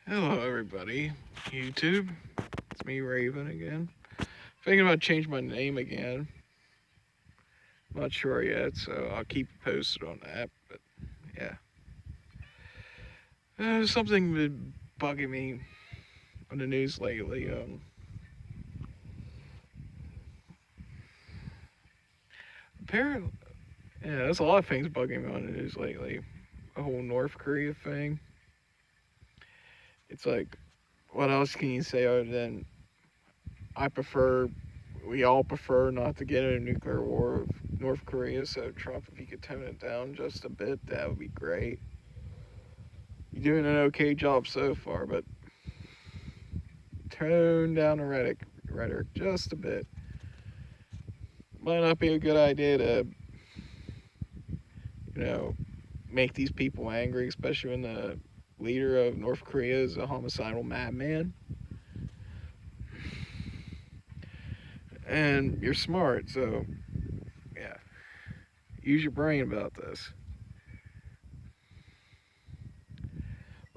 Hello, everybody. YouTube. It's me, Raven, again. Thinking about changing my name again. Not sure yet, so I'll keep you posted on that. But yeah, something been bugging me on the news lately. Apparently, yeah, there's a lot of things bugging me on the news lately. The whole North Korea thing. It's like, what else can you say other than I prefer? We all prefer not to get in a nuclear war with North Korea. So Trump, if he could tone it down just a bit, that would be great. You're doing an okay job so far, but tone down the rhetoric just a bit. Might not be a good idea to, you know, make these people angry, especially when the leader of North Korea is a homicidal madman. And you're smart, so yeah, use your brain about this.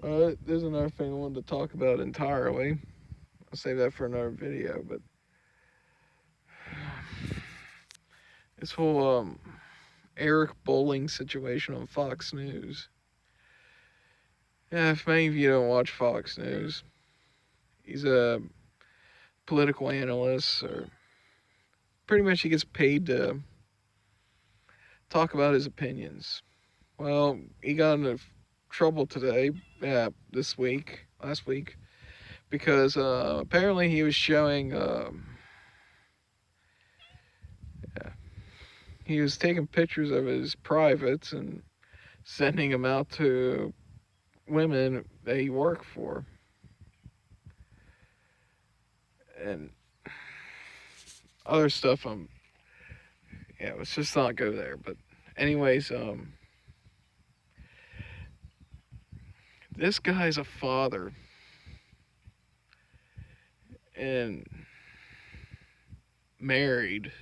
There's another thing I wanted to talk about entirely. I'll save that for another video, but this whole Eric Bolling situation on Fox News. Yeah, if many of you don't watch Fox News, he's a political analyst, or pretty much he gets paid to talk about his opinions. Well, he got into trouble today, last week, because apparently he was showing, yeah, he was taking pictures of his privates and sending them out to women that he worked for. And other stuff, yeah, let's just not go there. But anyways, this guy's a father, and married.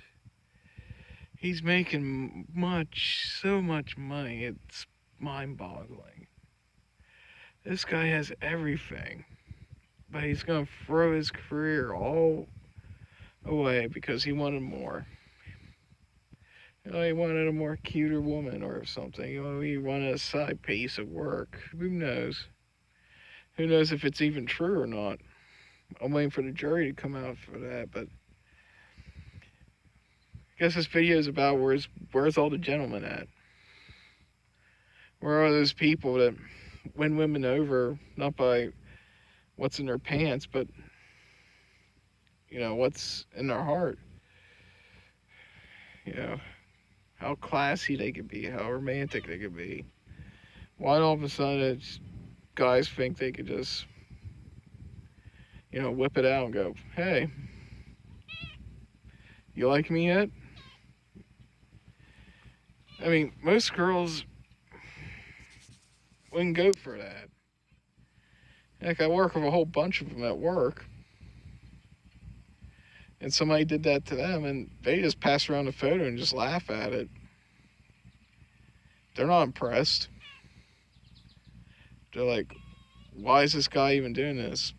He's making so much money, it's mind-boggling. This guy has everything, but he's gonna throw his career all away because he wanted more. He wanted a more cuter woman or something. He wanted a side piece of work. Who knows? Who knows if it's even true or not? I'm waiting for the jury to come out for that, but I guess this video is about where's all the gentlemen at? Where are those people that win women over not by what's in their pants, but what's in their heart? You know how classy they could be, how romantic they could be. Why all of a sudden guys think they could just whip it out and go, hey, you like me yet? I mean, most girls wouldn't go for that. Heck, I work with a whole bunch of them at work. And somebody did that to them, and they just pass around the photo and just laugh at it. They're not impressed. They're like, why is this guy even doing this?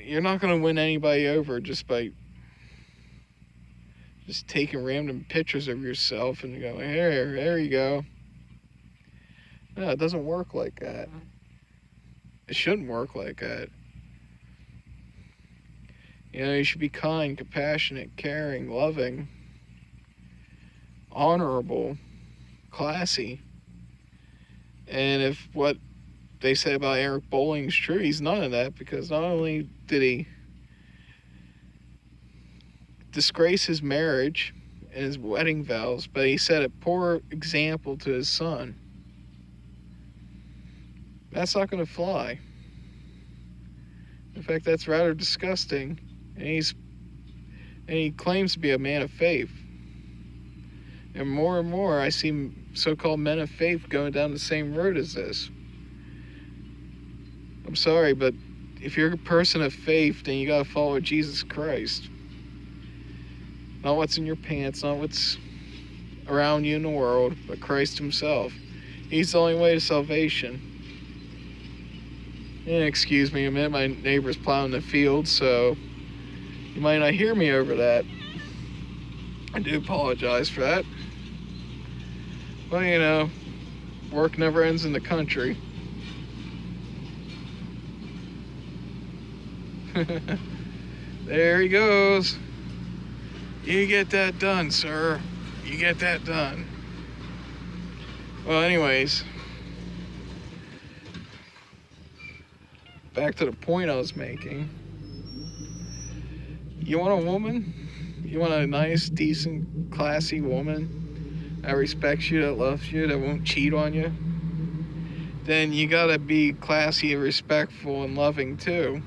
You're not going to win anybody over just by just taking random pictures of yourself and going, there you go. No, it doesn't work like that. It shouldn't work like that. You should be kind, compassionate, caring, loving, honorable, classy. And if what they say about Eric Bolling is true, he's none of that, because not only did he disgrace his marriage and his wedding vows, but he set a poor example to his son. That's not going to fly. In fact, that's rather disgusting. And he claims to be a man of faith. And more I see so-called men of faith going down the same road as this. I'm sorry, but if you're a person of faith, then you gotta follow Jesus Christ. Not what's in your pants, not what's around you in the world, but Christ himself. He's the only way to salvation. And excuse me a minute, my neighbor's plowing the field, so you might not hear me over that. I do apologize for that. Well, you know, work never ends in the country. There he goes. You get that done, sir. You get that done. Well, anyways, back to the point I was making. You want a woman? You want a nice, decent, classy woman that respects you, that loves you, that won't cheat on you? Then you gotta be classy and respectful and loving too.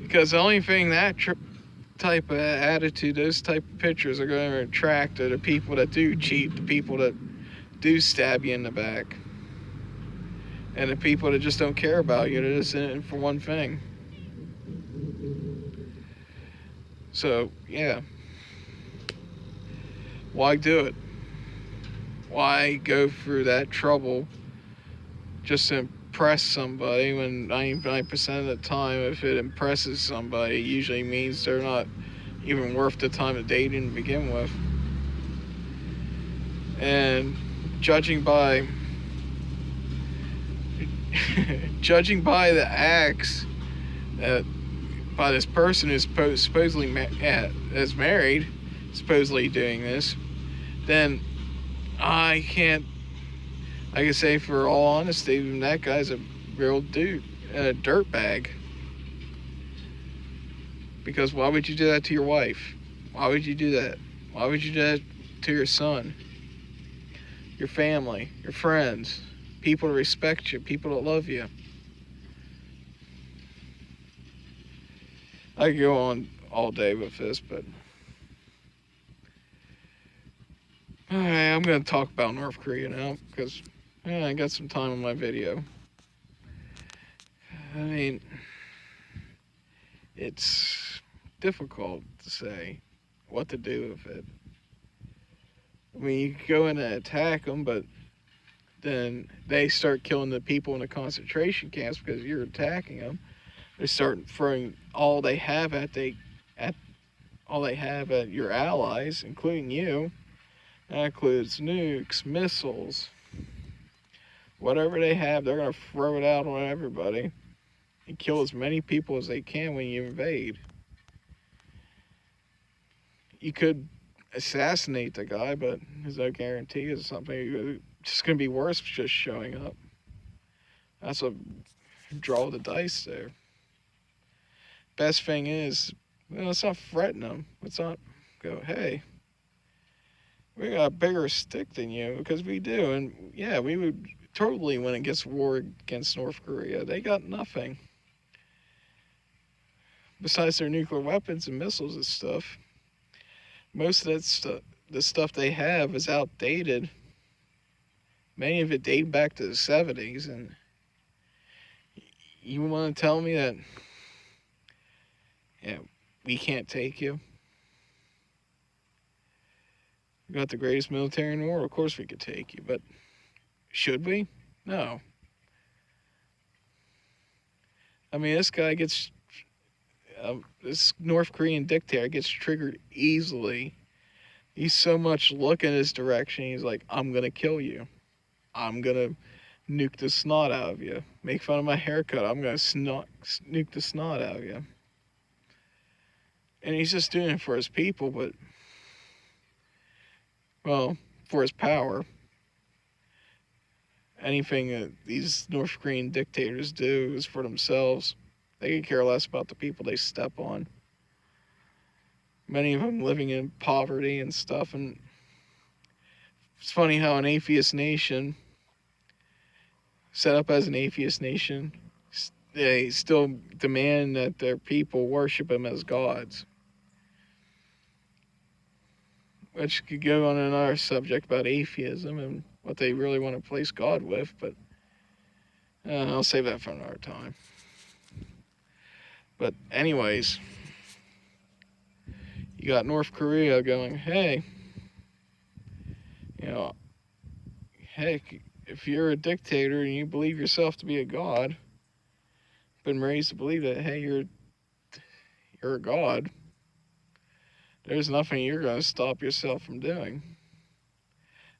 Because the only thing that type of attitude, those type of pictures are going to attract are the people that do cheat, the people that do stab you in the back, and the people that just don't care about you. They're just in it for one thing. So, yeah. Why do it? Why go through that trouble just to impress somebody when 99% of the time, if it impresses somebody, it usually means they're not even worth the time of dating to begin with. And judging by the acts that by this person who's supposedly is married, supposedly doing this, then I can say for all honesty, that guy's a real dude, a dirtbag. Because why would you do that to your wife? Why would you do that? Why would you do that to your son, your family, your friends, people that respect you, people that love you? I could go on all day with this, but alright, I'm going to talk about North Korea now because I got some time on my video. I mean, it's difficult to say what to do with it. I mean, you could go in and attack them, but then they start killing the people in the concentration camps because you're attacking them. They start throwing all they have at your allies, including you. That includes nukes, missiles, whatever they have. They're gonna throw it out on everybody and kill as many people as they can when you invade. You could assassinate the guy, but there's no guarantee it's something. It's just gonna be worse just showing up. That's a draw of the dice there. Best thing is, let's not threaten them. Let's not go, hey, we got a bigger stick than you, because we do. And yeah, we would totally win against war against North Korea. They got nothing. Besides their nuclear weapons and missiles and stuff. Most of that stuff, the stuff they have is outdated. Many of it date back to the 70s. And you want to tell me that, yeah, we can't take you? We got the greatest military in the world. Of course we could take you, but should we? No. I mean, this guy gets, this North Korean dictator gets triggered easily. He's so much looking his direction. He's like, I'm going to kill you. I'm going to nuke the snot out of you. Make fun of my haircut. I'm going to nuke the snot out of you. And he's just doing it for his people, but, well, for his power. Anything that these North Korean dictators do is for themselves. They could care less about the people they step on. Many of them living in poverty and stuff. And it's funny how an atheist nation, set up as an atheist nation, they still demand that their people worship them as gods. Which could go on another subject about atheism and what they really want to place God with, but I'll save that for another time. But anyways, you got North Korea going, hey, you know, heck, if you're a dictator and you believe yourself to be a god, been raised to believe that, hey, you're a god, there's nothing you're going to stop yourself from doing.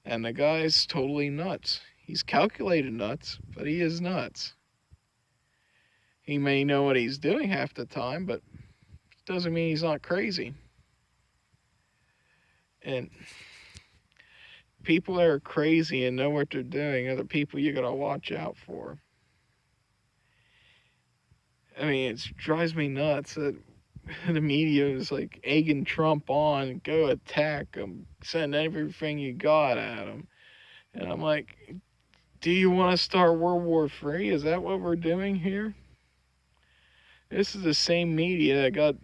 And the guy's totally nuts. He's calculated nuts, but he is nuts. He may know what he's doing half the time, but it doesn't mean he's not crazy. And people that are crazy and know what they're doing are the people you gotta watch out for. I mean, it drives me nuts that the media is like egging Trump on, go attack him, send everything you got at him. And I'm like, do you want to start World War III? Is that what we're doing here? This is the same media that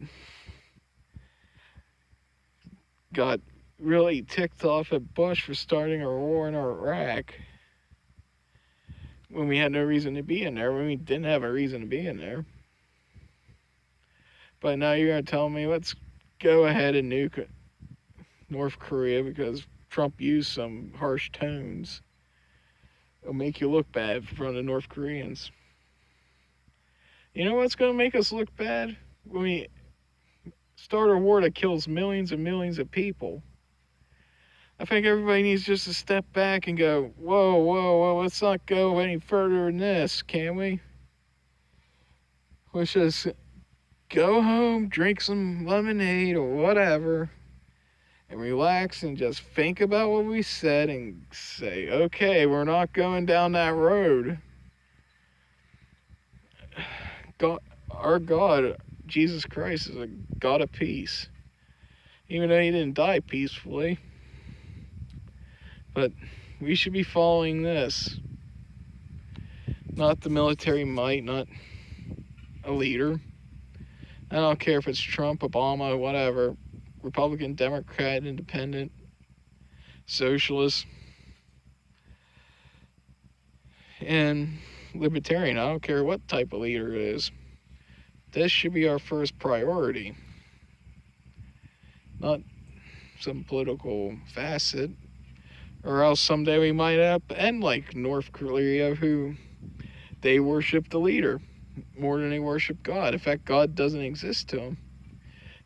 got really ticked off at Bush for starting a war in Iraq when we had no reason to be in there, when we didn't have a reason to be in there. But now you're going to tell me, let's go ahead and nuke North Korea because Trump used some harsh tones. It'll make you look bad in front of the North Koreans. You know what's going to make us look bad? When we start a war that kills millions and millions of people. I think everybody needs just to step back and go, whoa, whoa, whoa, let's not go any further than this, can we? Let's just go home, drink some lemonade or whatever, and relax and just think about what we said and say, okay, we're not going down that road. God, our God, Jesus Christ, is a God of peace. Even though he didn't die peacefully. But we should be following this. Not the military might, not a leader. I don't care if it's Trump, Obama, whatever. Republican, Democrat, Independent, Socialist, and Libertarian. I don't care what type of leader it is. This should be our first priority. Not some political facet. Or else someday we might end like North Korea, who they worship the leader more than they worship God. In fact, God doesn't exist to them.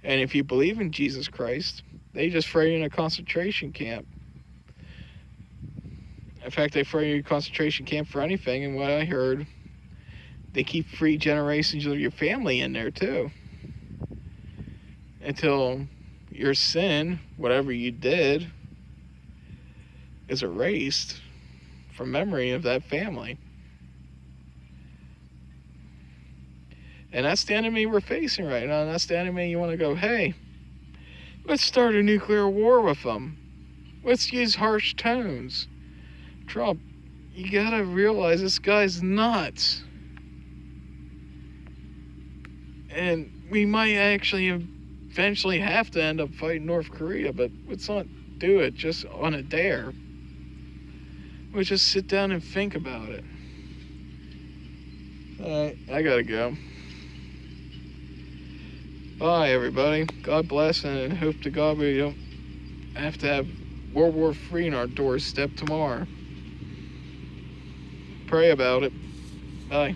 And if you believe in Jesus Christ, they just throw you in a concentration camp. In fact, they throw you in a concentration camp for anything. And what I heard, they keep 3 generations of your family in there too. Until your sin, whatever you did, is erased from memory of that family. And that's the enemy we're facing right now. And that's the enemy you want to go, hey, let's start a nuclear war with them. Let's use harsh tones. Trump, you gotta realize this guy's nuts. And we might actually eventually have to end up fighting North Korea, but let's not do it just on a dare. Let's just sit down and think about it. Alright, I gotta go. Bye, everybody. God bless, and hope to God we don't have to have World War III on our doorstep tomorrow. Pray about it. Bye.